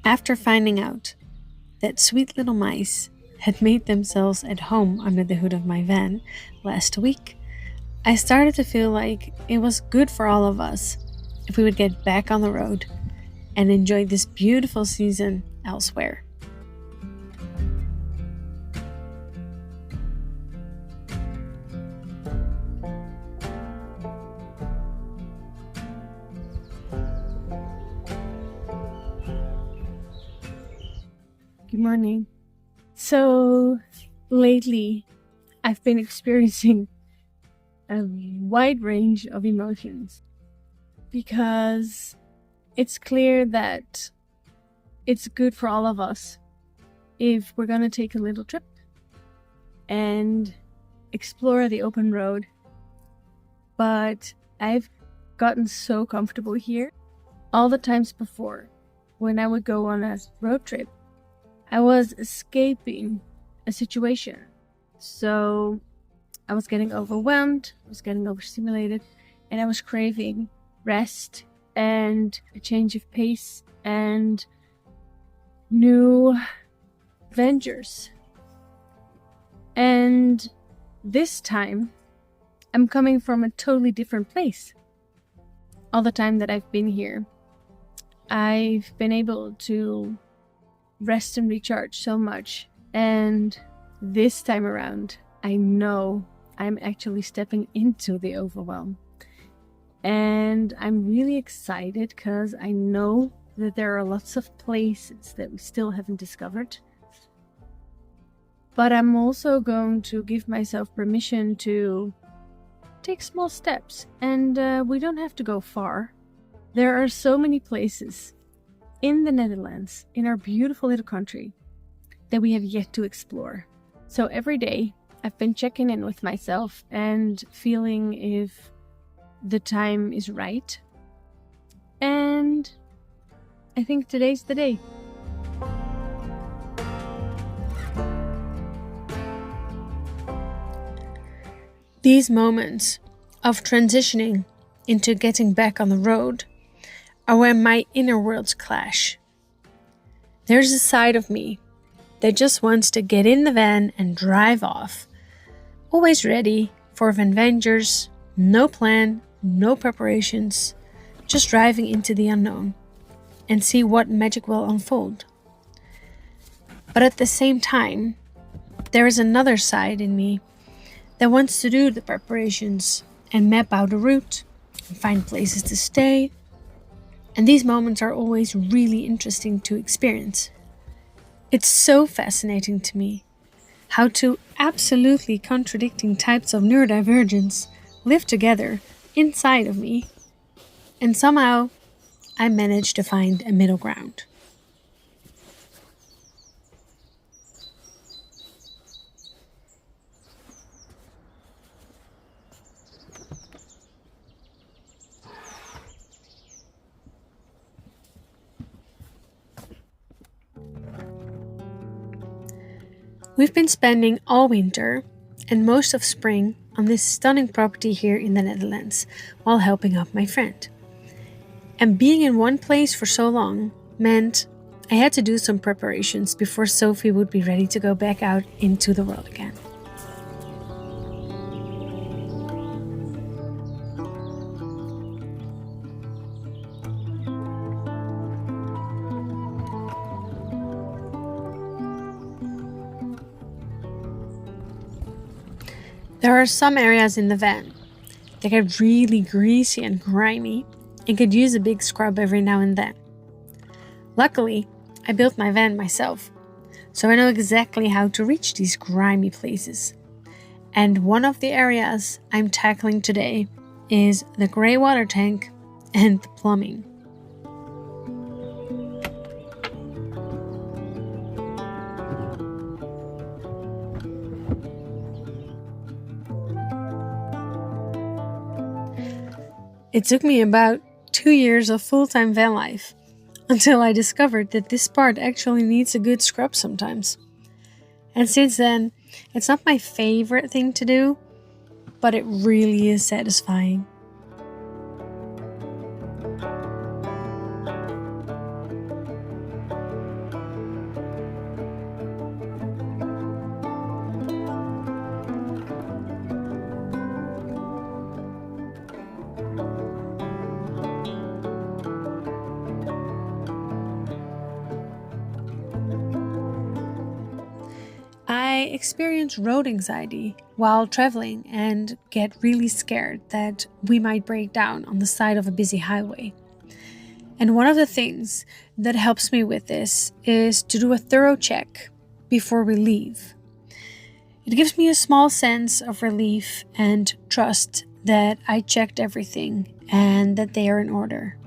After finding out that sweet little mice had made themselves at home under the hood of my van last week, I started to feel like it was good for all of us if we would get back on the road and enjoy this beautiful season elsewhere. Good morning. So lately, I've been experiencing a wide range of emotions because it's clear that it's good for all of us if we're going to take a little trip and explore the open road. But I've gotten so comfortable here. All the times before, when I would go on a road trip, I was escaping a situation. So I was getting overwhelmed, I was getting overstimulated, and I was craving rest and a change of pace and new ventures. And this time, I'm coming from a totally different place. All the time that I've been here, I've been able to rest and recharge so much. And this time around, I know I'm actually stepping into the overwhelm. And I'm really excited because I know that there are lots of places that we still haven't discovered. But I'm also going to give myself permission to take small steps. And we don't have to go far. There are so many places in the Netherlands, in our beautiful little country, that we have yet to explore. So every day, I've been checking in with myself and feeling if the time is right. And I think today's the day. These moments of transitioning into getting back on the road are where my inner worlds clash. There's a side of me that just wants to get in the van and drive off, always ready for adventures, no plan, no preparations, just driving into the unknown and see what magic will unfold. But at the same time, there is another side in me that wants to do the preparations and map out a route and find places to stay. And these moments are always really interesting to experience. It's so fascinating to me how two absolutely contradicting types of neurodivergence live together inside of me, and somehow I managed to find a middle ground. We've been spending all winter and most of spring on this stunning property here in the Netherlands while helping out my friend. And being in one place for so long meant I had to do some preparations before Sophie would be ready to go back out into the world again. There are some areas in the van that get really greasy and grimy and could use a big scrub every now and then. Luckily, I built my van myself, so I know exactly how to reach these grimy places. And one of the areas I'm tackling today is the grey water tank and the plumbing. It took me about 2 years of full-time van life until I discovered that this part actually needs a good scrub sometimes. And since then, it's not my favorite thing to do, but it really is satisfying. experience road anxiety while traveling and get really scared that we might break down on the side of a busy highway. And one of the things that helps me with this is to do a thorough check before we leave. It gives me a small sense of relief and trust that I checked everything and that they are in order.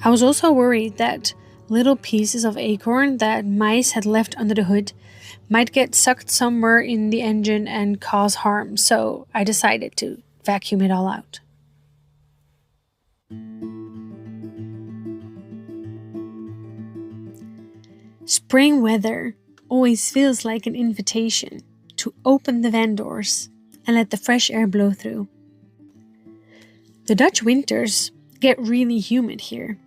I was also worried that little pieces of acorn that mice had left under the hood might get sucked somewhere in the engine and cause harm, so I decided to vacuum it all out. Spring weather always feels like an invitation to open the van doors and let the fresh air blow through. The Dutch winters get really humid here,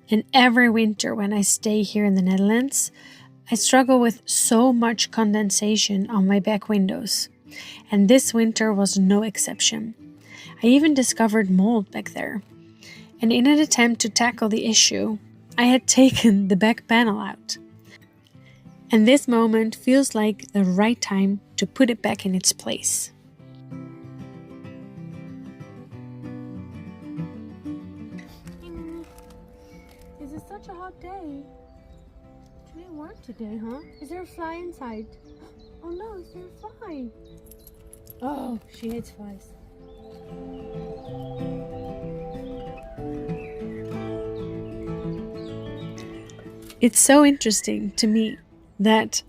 and every winter when I stay here in the Netherlands, I struggle with so much condensation on my back windows, and this winter was no exception. I even discovered mold back there, and in an attempt to tackle the issue, I had taken the back panel out. And this moment feels like the right time to put it back in its place. This is such a hot day. It's really warm today, huh? Is there a fly inside? Oh no, is there a fly? Oh, she hates flies. It's so interesting to me that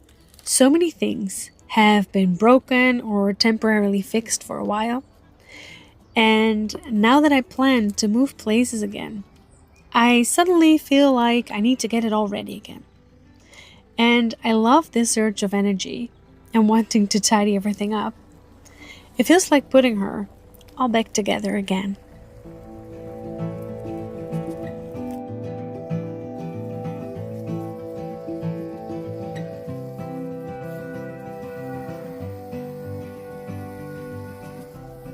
so many things have been broken or temporarily fixed for a while. And now that I plan to move places again, I suddenly feel like I need to get it all ready again. And I love this surge of energy and wanting to tidy everything up. It feels like putting her all back together again.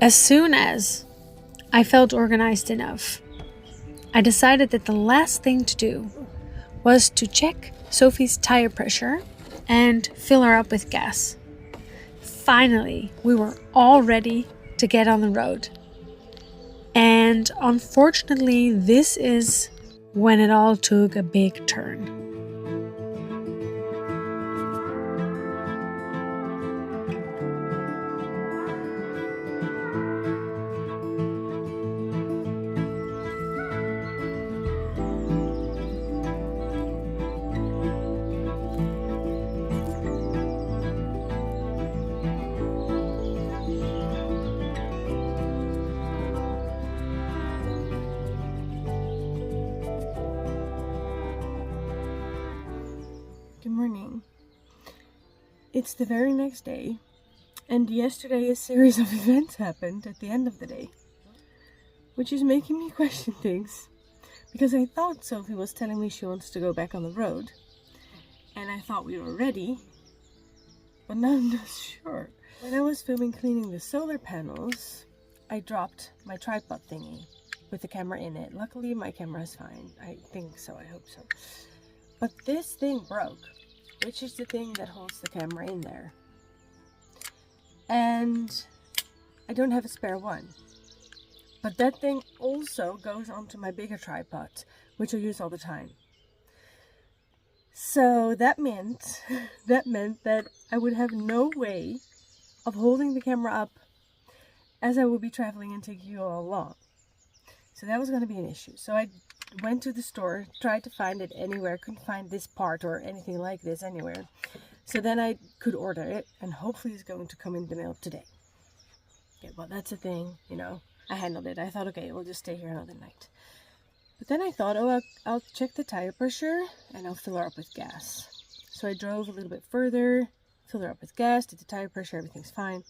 As soon as I felt organized enough, I decided that the last thing to do was to check Sophie's tire pressure and fill her up with gas. Finally, we were all ready to get on the road. And unfortunately, this is when it all took a big turn. Good morning. It's the very next day, and yesterday a series of events happened at the end of the day, which is making me question things, because I thought Sophie was telling me she wants to go back on the road, and I thought we were ready, but now I'm not sure. When I was filming cleaning the solar panels, I dropped my tripod thingy with the camera in it. Luckily my camera is fine. I think so, I hope so. But this thing broke, which is the thing that holds the camera in there. And I don't have a spare one. But that thing also goes onto my bigger tripod, which I use all the time. So that meant that I would have no way of holding the camera up as I would be traveling and taking you all along. So that was going to be an issue. So I went to the store, tried to find it anywhere, couldn't find this part or anything like this anywhere. So then I could order it, and hopefully it's going to come in the mail today. Okay, well, that's the thing, you know. I handled it. I thought, okay, we'll just stay here another night. But then I thought, oh, I'll check the tire pressure and I'll fill her up with gas. So I drove a little bit further, filled her up with gas, did the tire pressure, everything's fine.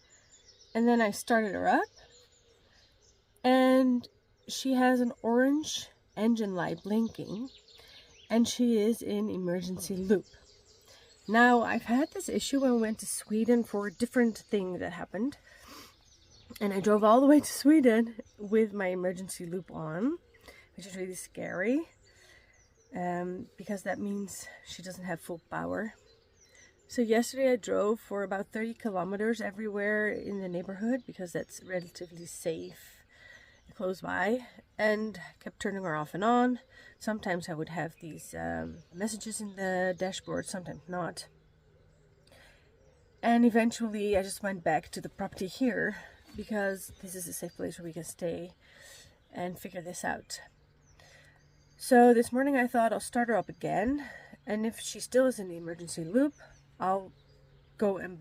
And then I started her up, and she has an orange engine light blinking, and she is in emergency loop. Now, I've had this issue when we went to Sweden for a different thing that happened, and I drove all the way to Sweden with my emergency loop on, which is really scary. because that means she doesn't have full power. So yesterday I drove for about 30 kilometers everywhere in the neighborhood because that's relatively safe, close by, and kept turning her off and on. Sometimes I would have these messages in the dashboard, sometimes not. And eventually I just went back to the property here because this is a safe place where we can stay and figure this out. So this morning I thought I'll start her up again, and if she still is in the emergency loop, I'll go and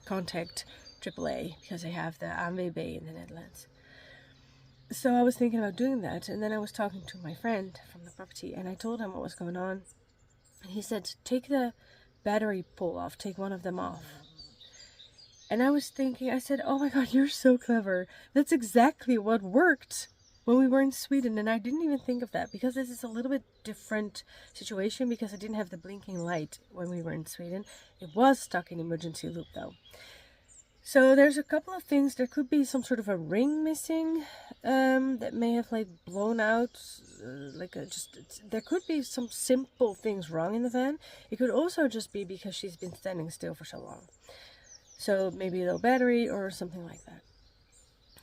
contact AAA because they have the ANWB in the Netherlands. So I was thinking about doing that, and then I was talking to my friend from the property, and I told him what was going on. And he said, take the battery pull off, take one of them off. And I was thinking, I said, oh my god, you're so clever. That's exactly what worked when we were in Sweden, and I didn't even think of that because this is a little bit different situation because I didn't have the blinking light when we were in Sweden. It was stuck in emergency loop though. So there's a couple of things. There could be some sort of a ring missing that may have like blown out, there could be some simple things wrong in the van. It could also just be because she's been standing still for so long. So maybe a low battery or something like that.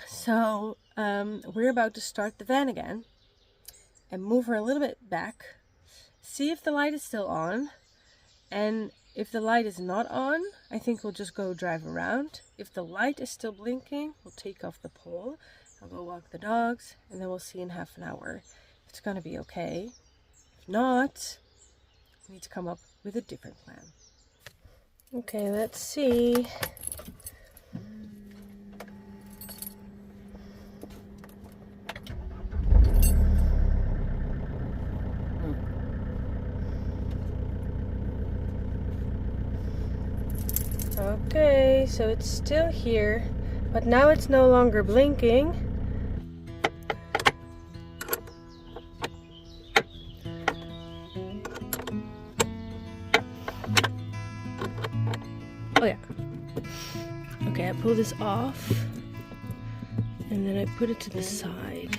So we're about to start the van again and move her a little bit back, see if the light is still on, and if the light is not on, I think we'll just go drive around. If the light is still blinking, we'll take off the pole, I'll go walk the dogs, and then we'll see in half an hour if it's gonna be okay. If not, we need to come up with a different plan. Okay, let's see. Okay, so it's still here, but now it's no longer blinking. Oh yeah. Okay, I pull this off and then I put it to the side.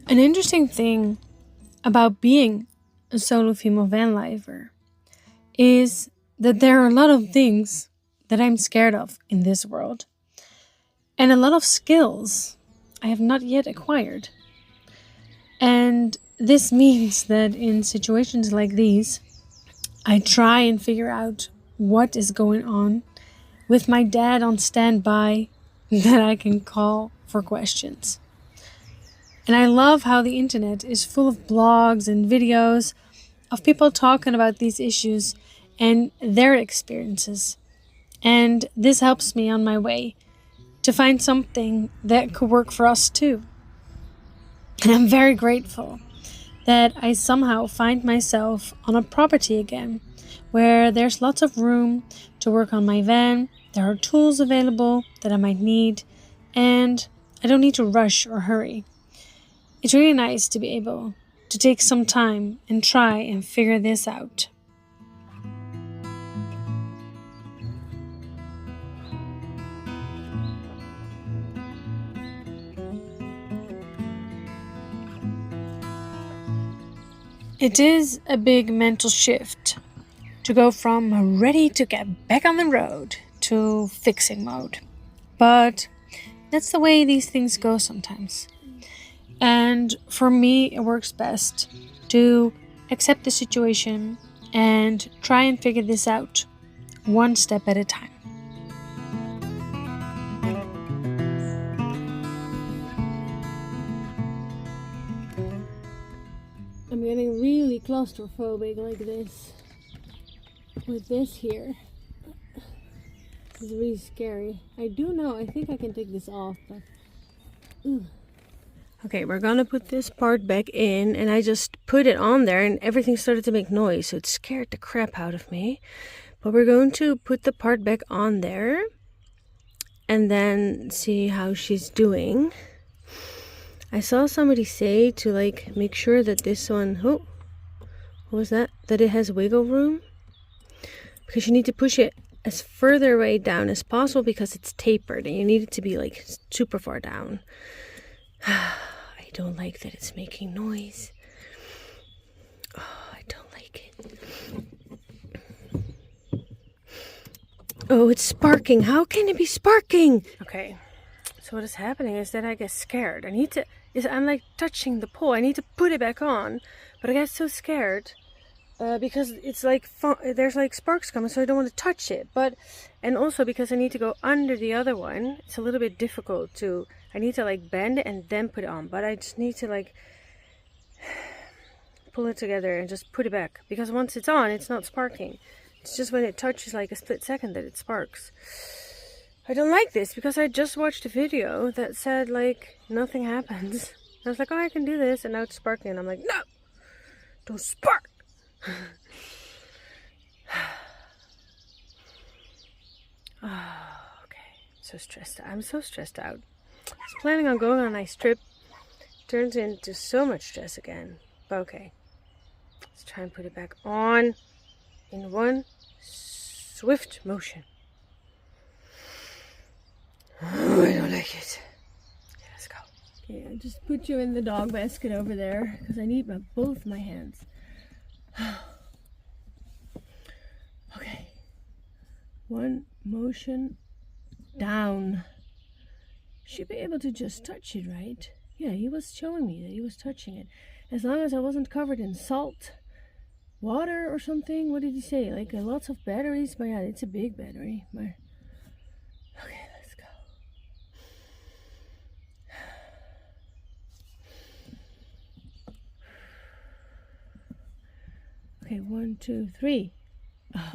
An interesting thing about being a solo female van lifer is that there are a lot of things that I'm scared of in this world, and a lot of skills I have not yet acquired. And this means that in situations like these, I try and figure out what is going on with my dad on standby that I can call for questions. And I love how the internet is full of blogs and videos of people talking about these issues and their experiences. And this helps me on my way to find something that could work for us too. And I'm very grateful that I somehow find myself on a property again, where there's lots of room to work on my van, there are tools available that I might need, and I don't need to rush or hurry. It's really nice to be able to take some time and try and figure this out. It is a big mental shift to go from ready to get back on the road to fixing mode. But that's the way these things go sometimes. And for me, it works best to accept the situation and try and figure this out one step at a time. I'm getting really claustrophobic like this with this here. This is really scary. I think I can take this off, but Okay, we're gonna put this part back in, and I just put it on there and everything started to make noise, so it scared the crap out of me. But we're going to put the part back on there and then see how she's doing. I saw somebody say to make sure that this one, what was that? That it has wiggle room, because you need to push it as further way down as possible because it's tapered and you need it to be like super far down. I don't like that it's making noise. Oh, I don't like it. Oh, it's sparking. How can it be sparking? Okay, so what is happening is that I get scared. I'm like touching the pole. I need to put it back on, but I get so scared because it's like there's like sparks coming, so I don't want to touch it. And also because I need to go under the other one, it's a little bit difficult to. I need to like bend it and then put it on, but I just need to like pull it together and just put it back, because once it's on, it's not sparking. It's just when it touches like a split second that it sparks. I don't like this because I just watched a video that said like nothing happens. I was like, oh, I can do this, and now it's sparking, and I'm like, no, don't spark. Oh, okay, so stressed out. I'm so stressed out. I was planning on going on a nice trip. Turns into so much stress again. But okay, let's try and put it back on in one swift motion. Oh, I don't like it. Okay, let's go. Okay, I just put you in the dog basket over there because I need both my hands. Okay, one motion down. Should be able to just touch it, right? Yeah, he was showing me that he was touching it. As long as I wasn't covered in salt water or something. What did he say? Like lots of batteries? But yeah, it's a big battery. Okay, let's go. Okay, 1, 2, 3. Oh,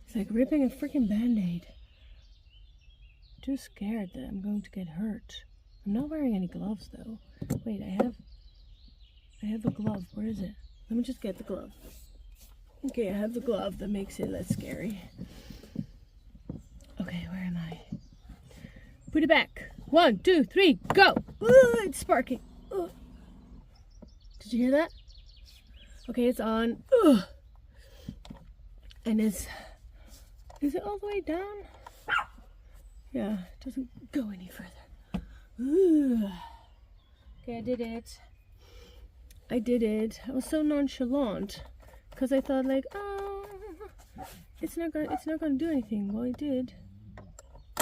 it's like ripping a freaking band-aid. Too scared that I'm going to get hurt. I'm not wearing any gloves though. Wait, I have a glove. Where is it? Let me just get the glove. Okay, I have the glove. That makes it less scary. Okay, where am I? Put it back. 1, 2, 3, go! Ooh, it's sparking. Ooh. Did you hear that? Okay, it's on. Ooh. And is it all the way down? Yeah, it doesn't go any further. Ooh. Okay, I did it. I was so nonchalant because I thought like, oh, it's not gonna do anything. Well, it did.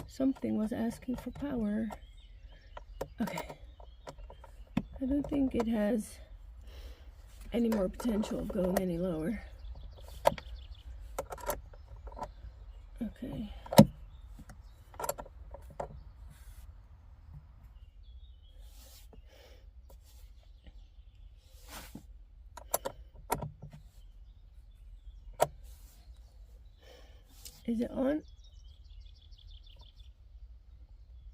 Something was asking for power. Okay. I don't think it has any more potential of going any lower. Okay. Is it on?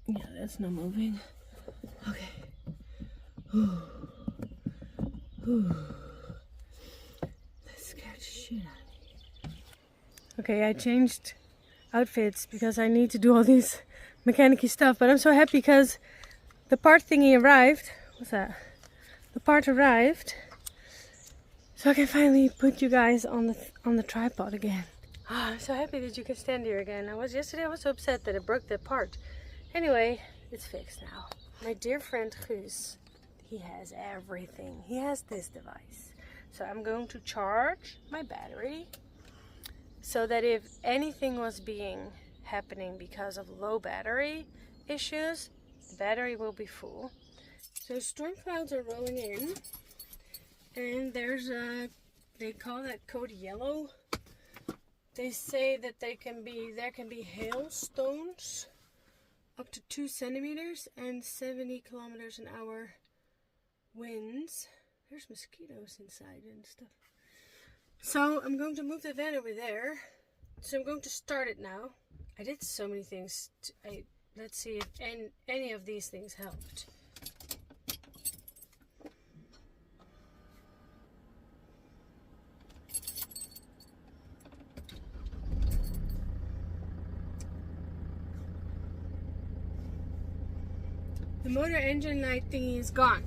Yeah, that's not moving. Okay. Ooh. Ooh. That scared the shit out of me. Okay, I changed outfits because I need to do all these mechanic-y stuff, but I'm so happy because the part thingy arrived. What's that? The part arrived, so I can finally put you guys on the tripod again. Oh, I'm so happy that you can stand here again. Yesterday I was so upset that it broke the part. Anyway, it's fixed now. My dear friend Guus, he has everything. He has this device. So I'm going to charge my battery so that if anything was happening because of low battery issues, the battery will be full. So storm clouds are rolling in, and they call that code yellow. They say that there can be hailstones up to 2 centimeters and 70 kilometers an hour winds. There's mosquitoes inside and stuff. So I'm going to move the van over there. So I'm going to start it now. I did so many things. Let's see if any of these things helped. The motor engine light thingy is gone.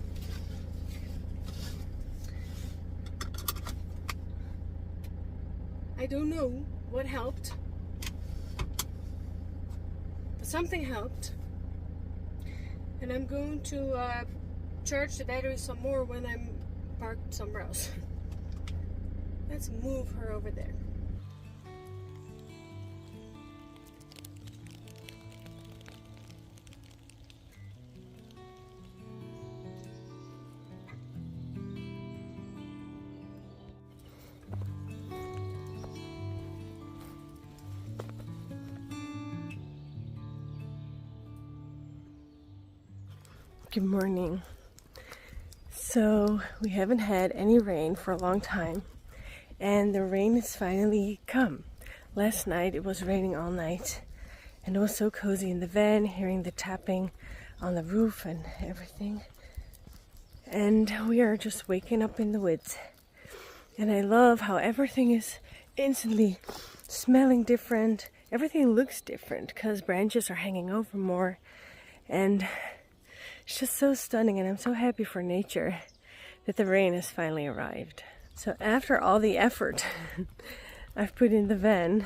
I don't know what helped. something helped. And I'm going to charge the battery some more when I'm parked somewhere else. Let's move her over there. Good morning. So we haven't had any rain for a long time, and the rain has finally come. Last night it was raining all night, and it was so cozy in the van, hearing the tapping on the roof and everything. And we are just waking up in the woods, and I love how everything is instantly smelling different. Everything looks different because branches are hanging over more, and it's just so stunning, and I'm so happy for nature that the rain has finally arrived. So after all the effort I've put in the van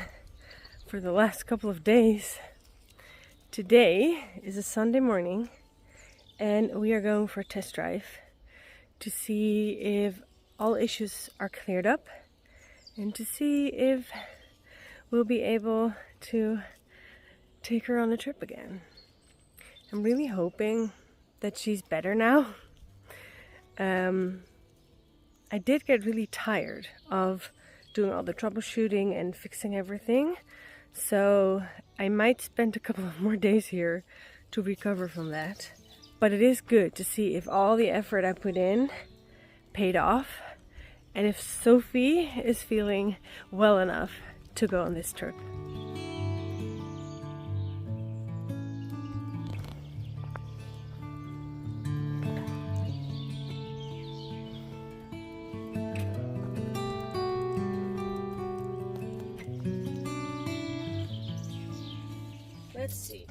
for the last couple of days, today is a Sunday morning and we are going for a test drive to see if all issues are cleared up and to see if we'll be able to take her on a trip again. I'm really hoping that she's better now. I did get really tired of doing all the troubleshooting and fixing everything, so I might spend a couple of more days here to recover from that. But it is good to see if all the effort I put in paid off, and if Sophie is feeling well enough to go on this trip. Let's see.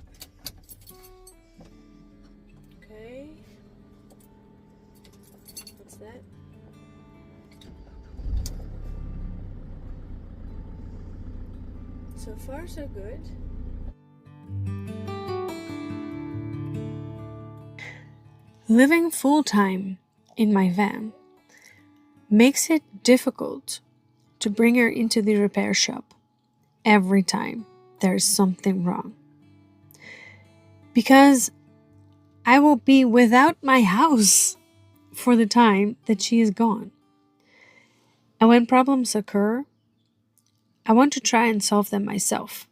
Okay. What's that? So far, so good. Living full-time in my van makes it difficult to bring her into the repair shop every time there's something wrong. Because I will be without my house for the time that she is gone. And when problems occur, I want to try and solve them myself.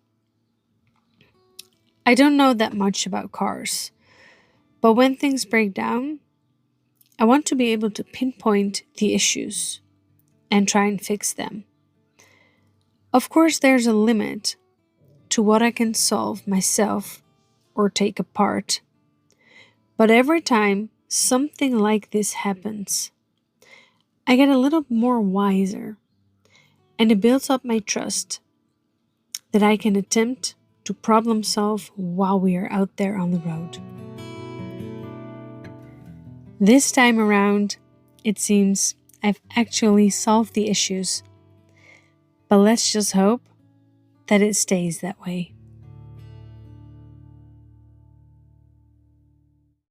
I don't know that much about cars, but when things break down, I want to be able to pinpoint the issues and try and fix them. Of course, there's a limit to what I can solve myself or take apart. But every time something like this happens, I get a little more wiser, and it builds up my trust that I can attempt to problem solve while we are out there on the road. This time around, it seems I've actually solved the issues, but let's just hope that it stays that way.